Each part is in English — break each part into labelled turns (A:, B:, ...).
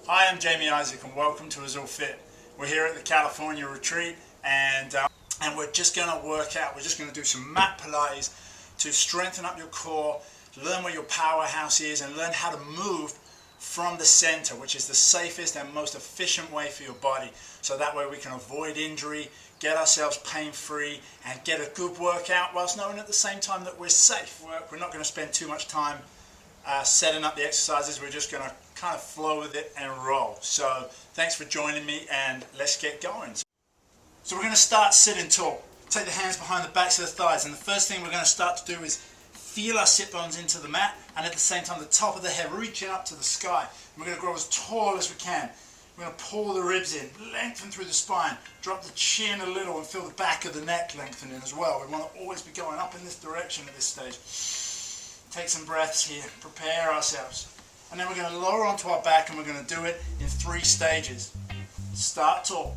A: Hi, I'm Jamie Isaac and welcome to Azulfit. We're here at the California retreat and we're just going to work out, we're just going to do some mat Pilates to strengthen up your core, learn where your powerhouse is and learn how to move from the center, which is the safest and most efficient way for your body. So that way we can avoid injury, get ourselves pain-free and get a good workout whilst knowing at the same time that we're safe. We're not going to spend too much time setting up the exercises. We're just going to kind of flow with it and roll. So thanks for joining me and let's get going. So we're going to start sitting tall. Take the hands behind the backs of the thighs, and the first thing we're going to start to do is feel our sit bones into the mat and at the same time the top of the head reaching up to the sky. And we're going to grow as tall as we can. We're going to pull the ribs in, lengthen through the spine, drop the chin a little and feel the back of the neck lengthening as well. We want to always be going up in this direction at this stage. Take some breaths here, prepare ourselves. And then we're going to lower onto our back and we're going to do it in 3 stages. Start tall.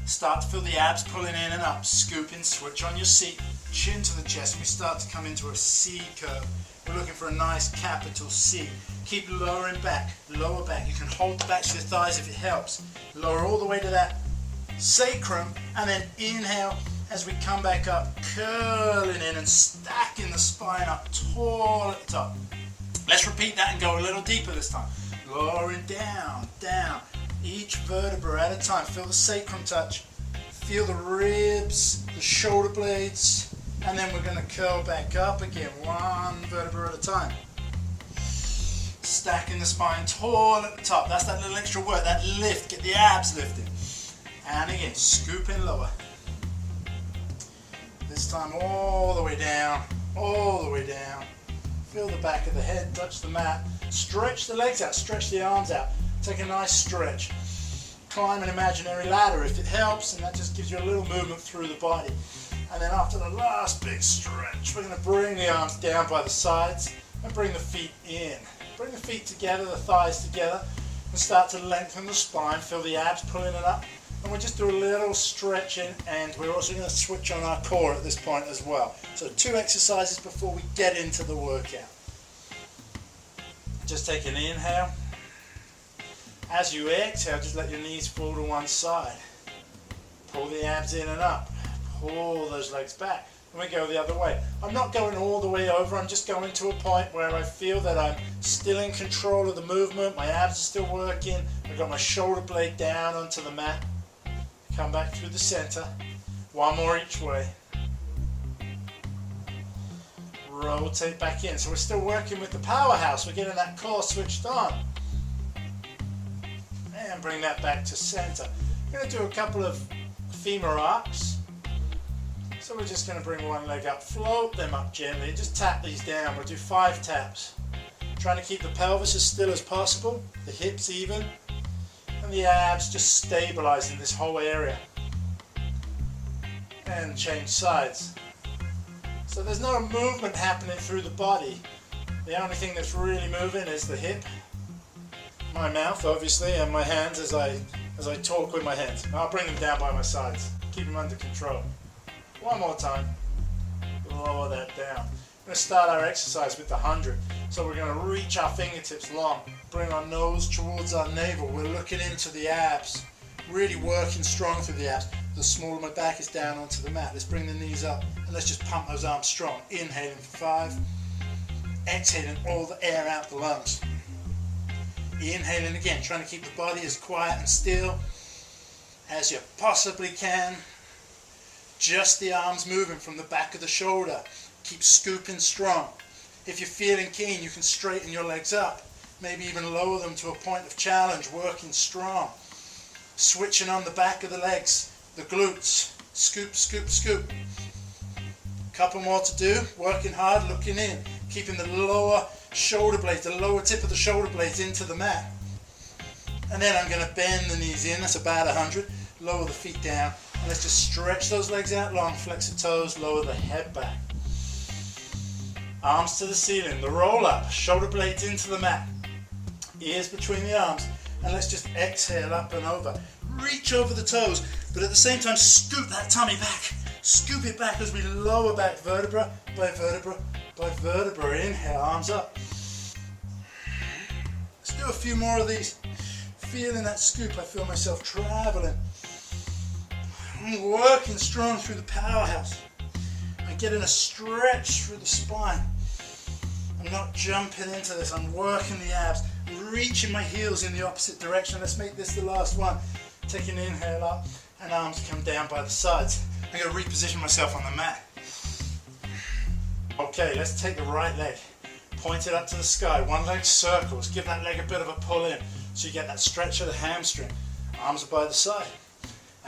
A: Start to feel the abs pulling in and up. Scoop in, switch on your seat, chin to the chest. We start to come into a C curve. We're looking for a nice capital C. Keep lowering back, lower back. You can hold the backs of your thighs if it helps. Lower all the way to that sacrum and then inhale as we come back up, curling in and stacking the spine up tall at the top. Let's repeat that and go a little deeper this time. Lowering down, down. Each vertebra at a time. Feel the sacrum touch. Feel the ribs, the shoulder blades. And then we're going to curl back up again, 1 vertebra at a time. Stacking the spine tall at the top. That's that little extra work, that lift. Get the abs lifted. And again, scooping lower. This time all the way down, all the way down. Feel the back of the head touch the mat. Stretch the legs out, stretch the arms out. Take a nice stretch. Climb an imaginary ladder if it helps, and that just gives you a little movement through the body. And then after the last big stretch, we're going to bring the arms down by the sides and bring the feet in. Bring the feet together, the thighs together, and start to lengthen the spine. Feel the abs pulling it up. And we'll just do a little stretching, and we're also going to switch on our core at this point as well. So 2 exercises before we get into the workout. Just take an inhale. As you exhale, just let your knees fall to one side. Pull the abs in and up. Pull those legs back. And we go the other way. I'm not going all the way over, I'm just going to a point where I feel that I'm still in control of the movement. My abs are still working. I've got my shoulder blade down onto the mat. Come back through the center. 1 more each way. Rotate back in. So we're still working with the powerhouse. We're getting that core switched on. And bring that back to center. We're going to do a couple of femur arcs. So we're just going to bring one leg up, float them up gently, and just tap these down. We'll do 5 taps. Trying to keep the pelvis as still as possible, the hips even. And the abs just stabilizing this whole area. And change sides. So there's no movement happening through the body. The only thing that's really moving is the hip, my mouth obviously, and my hands as I talk with my hands. I'll bring them down by my sides. Keep them under control. 1 more time. Lower that down. We're going to start our exercise with the 100. So we're going to reach our fingertips long, bring our nose towards our navel. We're looking into the abs, really working strong through the abs. The small of my back is down onto the mat. Let's bring the knees up and let's just pump those arms strong. Inhaling for 5, exhaling all the air out the lungs. Inhaling again, trying to keep the body as quiet and still as you possibly can. Just the arms moving from the back of the shoulder. Keep scooping strong. If you're feeling keen, you can straighten your legs up. Maybe even lower them to a point of challenge, working strong. Switching on the back of the legs, the glutes. Scoop, scoop, scoop. Couple more to do. Working hard, looking in. Keeping the lower shoulder blades, the lower tip of the shoulder blades into the mat. And then I'm going to bend the knees in. That's about 100. Lower the feet down. And let's just stretch those legs out long, flex the toes, lower the head back. Arms to the ceiling, the roll up, shoulder blades into the mat, ears between the arms, and let's just exhale up and over. Reach over the toes, but at the same time scoop that tummy back. Scoop it back as we lower back vertebra by vertebra by vertebra. Inhale, arms up. Let's do a few more of these. feeling that scoop, I feel myself traveling. I'm working strong through the powerhouse. I'm getting a stretch through the spine. I'm not jumping into this, I'm working the abs. I'm reaching my heels in the opposite direction. Let's make this the last one. Take an inhale up and arms come down by the sides. I'm going to reposition myself on the mat. Okay, let's take the right leg. Point it up to the sky. One leg circles. Give that leg a bit of a pull in so you get that stretch of the hamstring. Arms are by the side.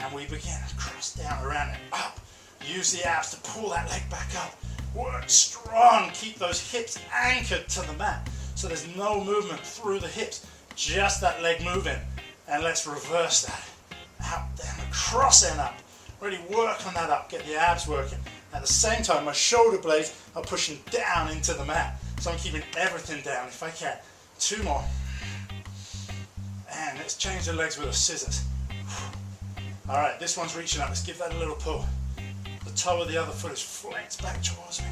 A: And we begin. Cross down, around and up. Use the abs to pull that leg back up. Work strong. Keep those hips anchored to the mat so there's no movement through the hips. Just that leg moving. And let's reverse that. Up, down, across and up. Really work on that up. Get the abs working. At the same time, my shoulder blades are pushing down into the mat. So I'm keeping everything down if I can. 2 more. And let's change the legs with the scissors. Alright, this one's reaching up. Let's give that a little pull. The toe of the other foot is flexed back towards me.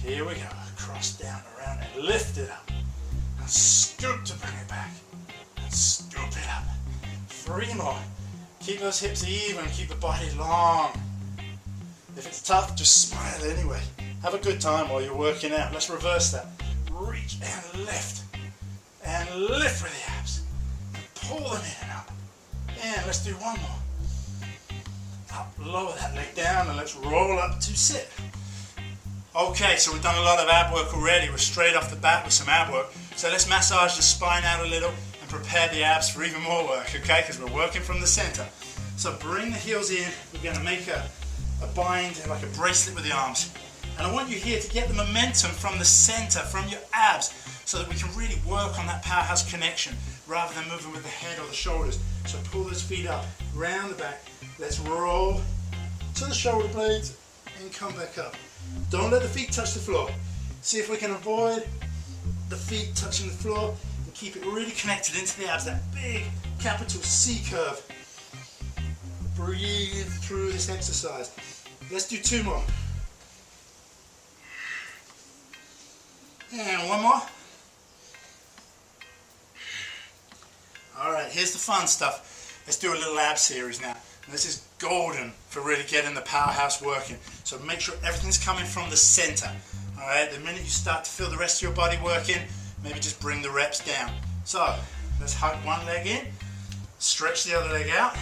A: Here we go. Cross down, around and lift it up. And scoop to bring it back. And scoop it up. 3 more. Keep those hips even. Keep the body long. If it's tough, just smile anyway. Have a good time while you're working out. Let's reverse that. Reach and lift. And lift with the abs. Pull them in and up. And let's do 1 more. Up, lower that leg down and let's roll up to sit. Okay, so we've done a lot of ab work already. We're straight off the bat with some ab work. So let's massage the spine out a little and prepare the abs for even more work, okay? Because we're working from the center. So bring the heels in. We're going to make a bind, like a bracelet with the arms. And I want you here to get the momentum from the center, from your abs, so that we can really work on that powerhouse connection rather than moving with the head or the shoulders. So pull those feet up, round the back. Let's roll to the shoulder blades and come back up. Don't let the feet touch the floor. See if we can avoid the feet touching the floor and keep it really connected into the abs, that big capital C curve. Breathe through this exercise. Let's do 2 more. And 1 more. Alright, here's the fun stuff. Let's do a little ab series now. And this is golden for really getting the powerhouse working. So make sure everything's coming from the center. Alright, the minute you start to feel the rest of your body working, maybe just bring the reps down. So, let's hug one leg in, stretch the other leg out,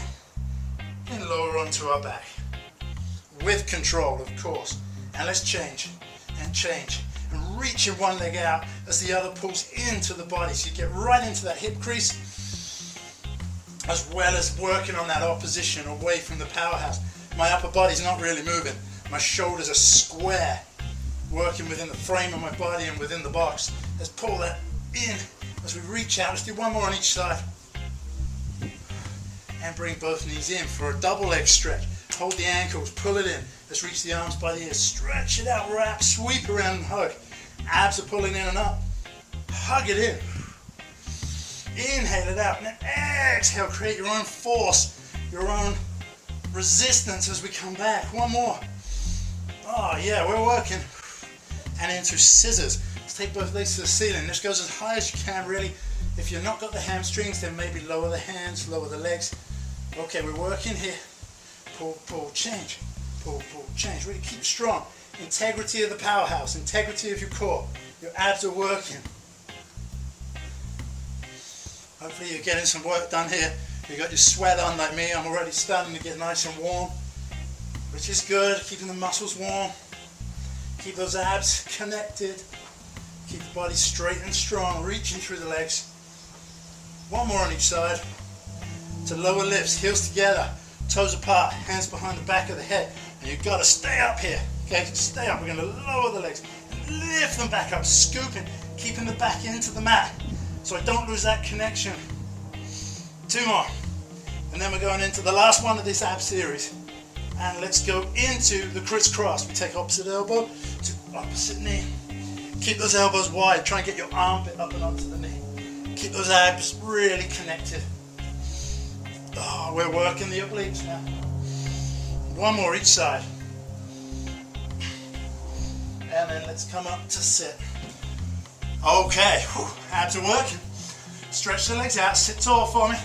A: and lower onto our back. With control, of course. And let's change, and change. And reaching one leg out as the other pulls into the body. So you get right into that hip crease, as well as working on that opposition away from the powerhouse. My upper body's not really moving. My shoulders are square, working within the frame of my body and within the box. Let's pull that in as we reach out. Let's do 1 more on each side. And bring both knees in for a double leg stretch. Hold the ankles, pull it in. Let's reach the arms by the ears. Stretch it out, wrap, sweep around and hug. Abs are pulling in and up. Hug it in. Inhale it out and then exhale. Create your own force, your own resistance as we come back. 1 more. Oh yeah, we're working. And into scissors. Let's take both legs to the ceiling. This goes as high as you can really. If you've not got the hamstrings, then maybe lower the hands, lower the legs. Okay, we're working here. Pull, pull, change. Pull, pull, change. Really keep strong. Integrity of the powerhouse, integrity of your core. Your abs are working. Hopefully you're getting some work done here. You got your sweat on like me. I'm already starting to get nice and warm, which is good. Keeping the muscles warm. Keep those abs connected. Keep the body straight and strong, reaching through the legs. 1 more on each side. To lower lifts, heels together, toes apart, hands behind the back of the head. And you've got to stay up here. Okay, stay up. We're going to lower the legs and lift them back up, scooping, keeping the back into the mat so I don't lose that connection. 2 more. And then we're going into the last one of this ab series. And let's go into the crisscross. We take opposite elbow to opposite knee. Keep those elbows wide. Try and get your armpit up and onto the knee. Keep those abs really connected. Oh, we're working the obliques now. 1 more each side. And then let's come up to sit. Okay, abs are working. Stretch the legs out, sit tall for me.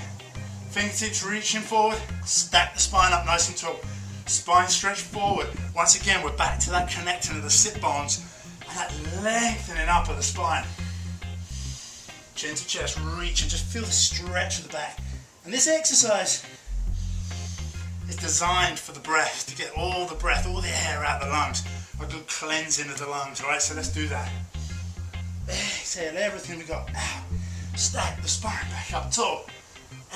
A: Fingertips reaching forward, stack the spine up nice and tall. Spine stretch forward. Once again, we're back to that connecting of the sit bones and that lengthening up of the spine. Chin to chest, reach and just feel the stretch of the back. And this exercise is designed for the breath, to get all the breath, all the air out of the lungs. A good cleansing of the lungs, alright? So let's do that. Exhale everything we got out. Stack the spine back up tall.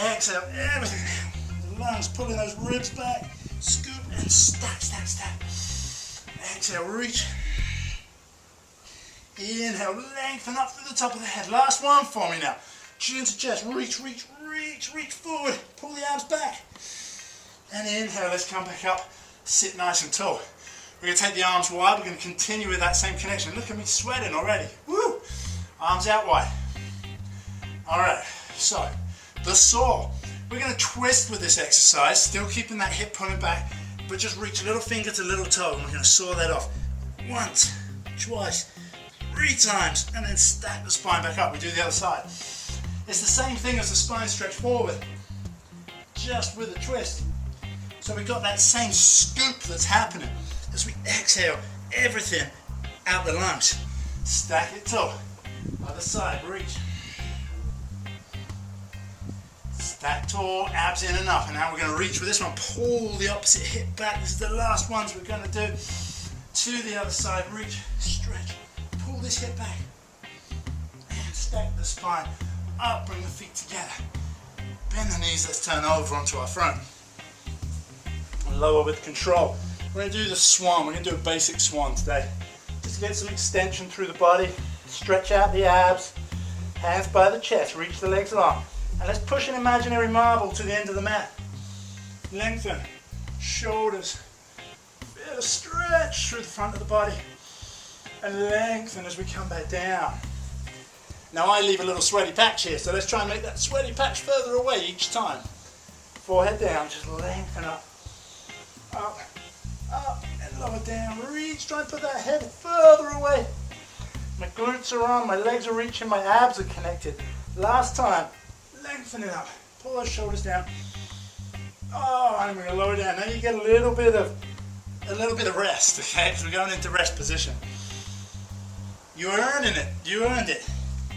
A: Exhale everything out. The lungs pulling those ribs back. Scoop and stack, stack, stack. Exhale, reach. Inhale, lengthen up through the top of the head. Last one for me now. Chin to chest, reach, reach, reach, reach forward. Pull the abs back. And inhale, let's come back up. Sit nice and tall. We're going to take the arms wide. We're going to continue with that same connection. Look at me sweating already. Woo! Arms out wide. Alright, so the saw. We're going to twist with this exercise, still keeping that hip pulling back, but just reach little finger to little toe, and we're going to saw that off. Once, twice, 3 times, and then stack the spine back up. We do the other side. It's the same thing as the spine stretch forward, just with a twist. So we've got that same scoop that's happening as we exhale everything out the lungs. Stack it tall. Other side, reach. Stack tall, abs in and up. And now we're going to reach with this one. Pull the opposite hip back. This is the last ones we're going to do. To the other side, reach, stretch. Pull this hip back. And stack the spine up, bring the feet together. Bend the knees, let's turn over onto our front. And lower with control. We're going to do the swan. We're going to do a basic swan today. Just to get some extension through the body. Stretch out the abs. Hands by the chest. Reach the legs long. And let's push an imaginary marble to the end of the mat. Lengthen. Shoulders. Feel a stretch through the front of the body. And lengthen as we come back down. Now I leave a little sweaty patch here, so let's try and make that sweaty patch further away each time. Forehead down, just lengthen up. Up, up, and lower down. Reach, try and put that head further away. My glutes are on, my legs are reaching, my abs are connected. Last time, lengthen it up. Pull those shoulders down. Oh, and we're going to lower down. Now you get a little bit of rest, okay? Because we're going into rest position. You're earning it. You earned it.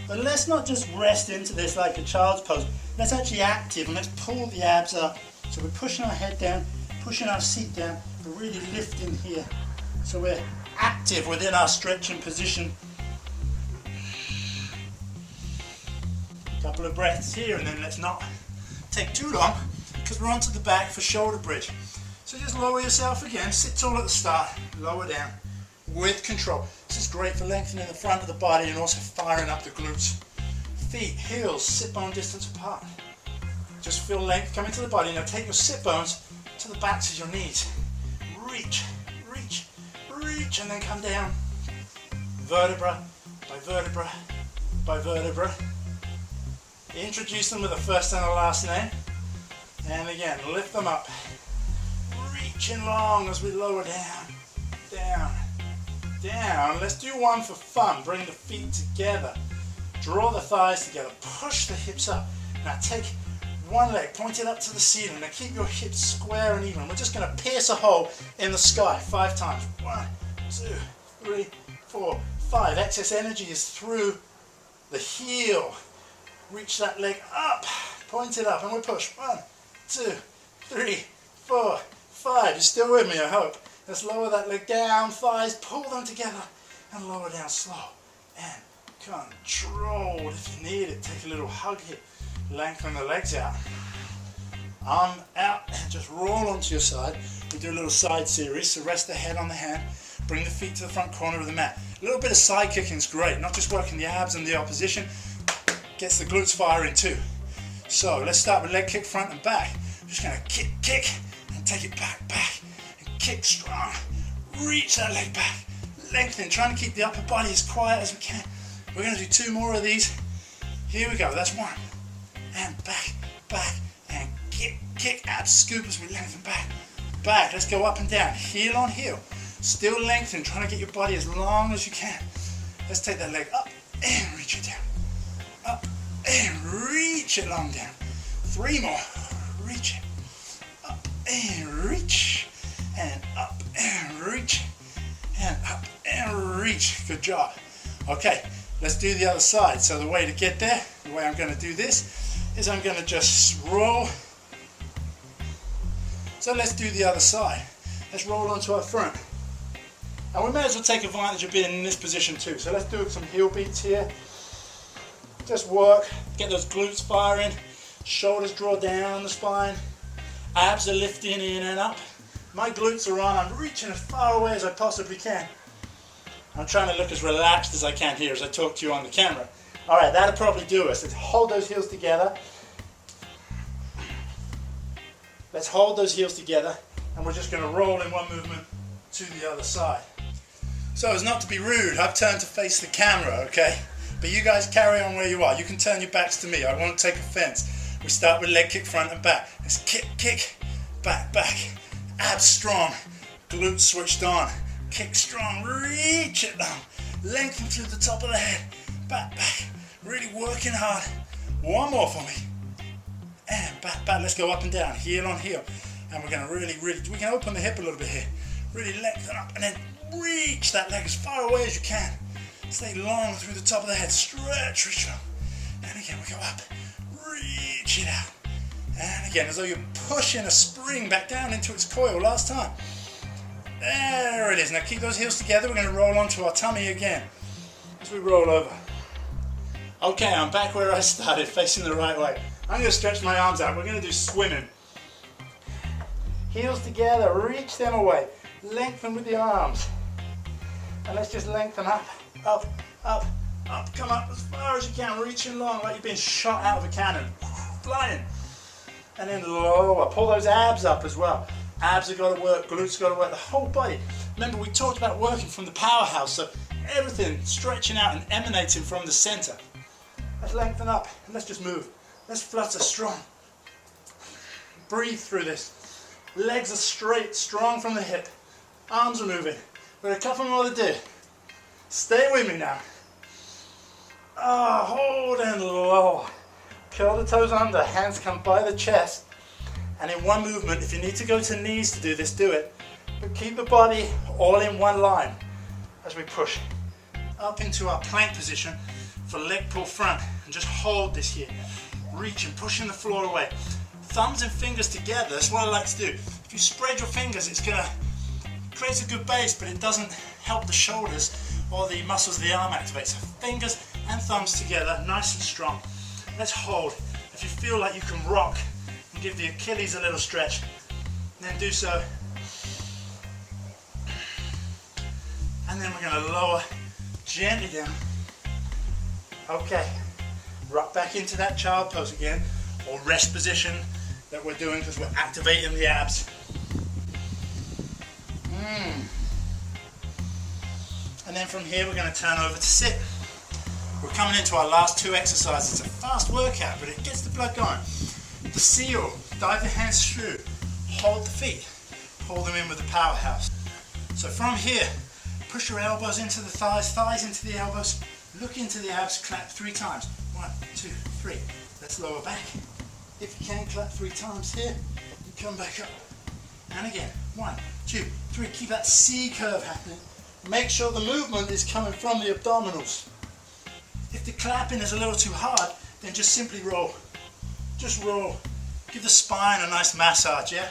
A: But let's not just rest into this like a child's pose. Let's actually active and let's pull the abs up. So we're pushing our head down, pushing our seat down. We're really lifting here. So we're active within our stretching position. Couple of breaths here and then let's not take too long because we're onto the back for shoulder bridge. So just lower yourself again, sit tall at the start, lower down with control. This is great for lengthening the front of the body and also firing up the glutes. Feet, heels, sit bone distance apart. Just feel length coming to the body. Now take your sit bones to the backs of your knees. Reach, reach, reach, and then come down. Vertebra by vertebra by vertebra. Introduce them with a first and a last name. And again, lift them up. Reaching long as we lower down, down, down. Let's do one for fun. Bring the feet together. Draw the thighs together. Push the hips up. Now take one leg, point it up to the ceiling. Now keep your hips square and even. We're just going to pierce a hole in the sky 5 times. 1, 2, 3, 4, 5. Excess energy is through the heel. Reach that leg up. Point it up and we push. 1, 2, 3, 4, 5. You're still with me, I hope. Let's lower that leg down. Thighs, pull them together and lower down slow. And control. If you need it, take a little hug here. Lengthen the legs out. Arm out and just roll onto your side. We do a little side series, so rest the head on the hand. Bring the feet to the front corner of the mat. A little bit of side kicking is great, not just working the abs and the opposition. Gets the glutes firing too. So let's start with leg kick front and back. I'm just going to kick, kick, and take it back, back, and kick strong. Reach that leg back. Lengthen, trying to keep the upper body as quiet as we can. We're going to do 2 more of these. Here we go, that's 1. And back, back, and kick, kick, abs scoop as we lengthen back, back. Let's go up and down, heel on heel. Still lengthen, trying to get your body as long as you can. Let's take that leg up and reach it down. Up and reach it long down. 3 more. Reach. Up and reach. And up and reach. And up and reach. Good job. Okay, let's do the other side. So the way to get there, the way I'm going to do this, is I'm going to just roll. So let's do the other side. Let's roll onto our front. And we may as well take advantage of being in this position too. So let's do some heel beats here. Just work, get those glutes firing, shoulders draw down the spine, abs are lifting in and up. My glutes are on, I'm reaching as far away as I possibly can. I'm trying to look as relaxed as I can here as I talk to you on the camera. Alright, that'll probably do us. Let's hold those heels together. Let's hold those heels together, and we're just going to roll in one movement to the other side. So as not to be rude, I've turned to face the camera, okay? But you guys carry on where you are. You can turn your backs to me. I won't take offense. We start with leg kick front and back. Let's kick, kick, back, back. Abs strong. Glutes switched on. Kick strong. Reach it down. Lengthen through the top of the head. Back, back. Really working hard. One more for me. And back, back. Let's go up and down. Heel on heel. And we're going to really, we can open the hip a little bit here. Really lengthen up and then reach that leg as far away as you can. Stay long through the top of the head. Stretch, reach up. And again, we go up. Reach it out. And again, as though you're pushing a spring back down into its coil last time. There it is. Now keep those heels together. We're going to roll onto our tummy again as we roll over. Okay, I'm back where I started, facing the right way. I'm going to stretch my arms out. We're going to do swimming. Heels together. Reach them away. Lengthen with the arms. And let's just lengthen up, up, up, up. Come up as far as you can, reaching long like you've been shot out of a cannon. Flying. And then lower. Pull those abs up as well. Abs have got to work, glutes have got to work, the whole body. Remember, we talked about working from the powerhouse, so everything stretching out and emanating from the center. Let's lengthen up and let's just move. Let's flutter strong. Breathe through this. Legs are straight, strong from the hip. Arms are moving. We've got a couple more to do. Stay with me now. Hold and lower. Curl the toes under, hands come by the chest. And in one movement, if you need to go to knees to do this, do it. But keep the body all in one line as we push up into our plank position for leg pull front. And just hold this here. Reaching, pushing the floor away. Thumbs and fingers together, that's what I like to do. If you spread your fingers, it's going to create a good base, but it doesn't help the shoulders or the muscles of the arm activate. So fingers and thumbs together, nice and strong. Let's hold. If you feel like you can rock and give the Achilles a little stretch, then do so. And then we're going to lower gently down. Okay, rock back into that child pose again, or rest position that we're doing because we're activating the abs. And then from here we're going to turn over to sit. We're coming into our last 2 exercises. It's a fast workout, but it gets the blood going. The seal, dive your hands through, hold the feet, hold them in with the powerhouse. So from here, push your elbows into the thighs, thighs into the elbows, look into the abs, clap 3 times. 1, 2, 3. Let's lower back. If you can, clap 3 times here, and come back up. And again, 1, 2, 3. Keep that C curve happening. Make sure the movement is coming from the abdominals. If the clapping is a little too hard, then just simply roll. Just roll. Give the spine a nice massage, yeah?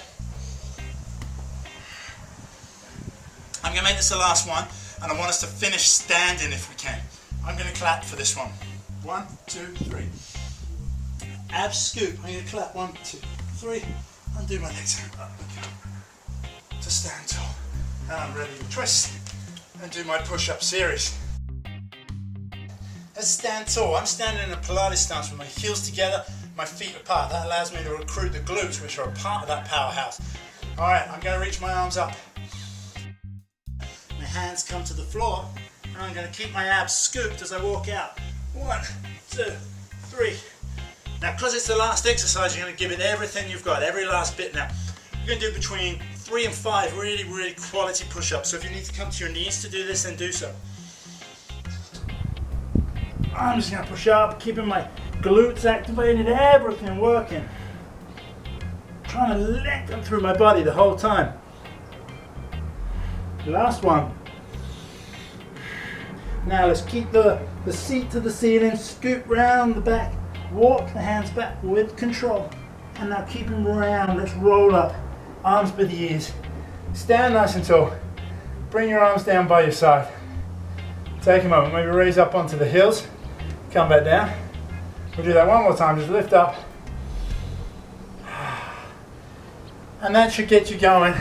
A: I'm going to make this the last one, and I want us to finish standing if we can. I'm going to clap for this one. 1, 2, 3. Abs scoop. I'm going to clap 1, 2, 3. Undo my legs. Up we go. To stand tall. And I'm ready to twist and do my push-up series. Let's stand tall. I'm standing in a Pilates stance with my heels together, my feet apart. That allows me to recruit the glutes, which are a part of that powerhouse. Alright, I'm going to reach my arms up. My hands come to the floor, and I'm going to keep my abs scooped as I walk out. 1, 2, 3. Now, because it's the last exercise, you're going to give it everything you've got, every last bit now. You're going to do between 3 and 5 really quality push-ups. So if you need to come to your knees to do this, then do so. I'm just going to push up, keeping my glutes activated, everything working. trying to lengthen through my body the whole time. Last one. Now let's keep the seat to the ceiling, scoop round the back, walk the hands back with control. And now keep them round, let's roll up. Arms by the ears. Stand nice and tall. Bring your arms down by your side. Take a moment, maybe raise up onto the heels. Come back down. We'll do that one more time, just lift up. And that should get you going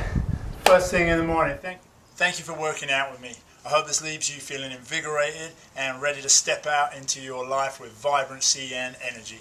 A: first thing in the morning. Thank you for working out with me. I hope this leaves you feeling invigorated and ready to step out into your life with vibrancy and energy.